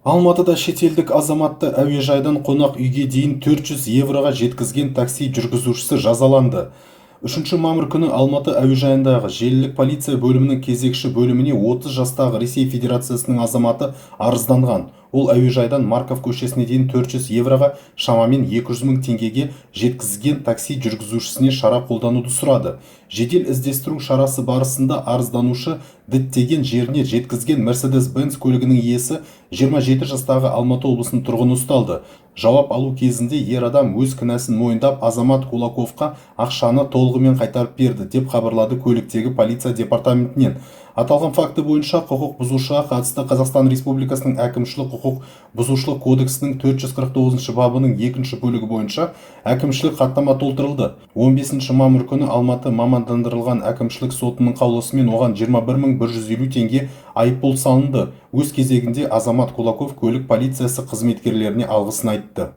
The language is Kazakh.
Алматыда шетелдік азаматты әуежайдан қонақ үйге дейін 400 евроға жеткізген такси жүргізушісі жазаланды. 3 мамыр күні Алматы әуежайындағы желілік полиция бөлімінің кезекші бөліміне 30 жастағы Ресей Федерациясының азаматы арызданған. Ол әуежайдан Марков көшесіне дейін 400 евроға, шамамен 200 мың теңгеге жеткізген такси жүргізушісіне шара қолдануды сұрады. Жедел іздестіру шарасы барысында арызданушы діттеген жеріне жеткізген Mercedes-Benz көлігінің иесі 27 жастағы Алматы облысының тұрғыны ұсталды. Жауап алу кезінде ер адам өз кінәсін мойындап, азамат Кулаковқа ақшаны толығымен қайтарып берді, деп хабарлады көліктегі полиция департаментінен. Аталған факті бойынша құқық бұзушыға қатысты Қазақстан Республикасының әкімшілік құқық бұзушылық кодексінің 449 бабының 2 бөлігі бойынша әкімшілік хаттама толтырылды. 15 мамыр күні Алматы мамандандырылған әкімшілік сотының қаулысымен оған 21.150 теңге айыппұл салынды. Өз кезегінде азамат Кулаков көлік полициясы қызметкерлеріне алғысын айтты.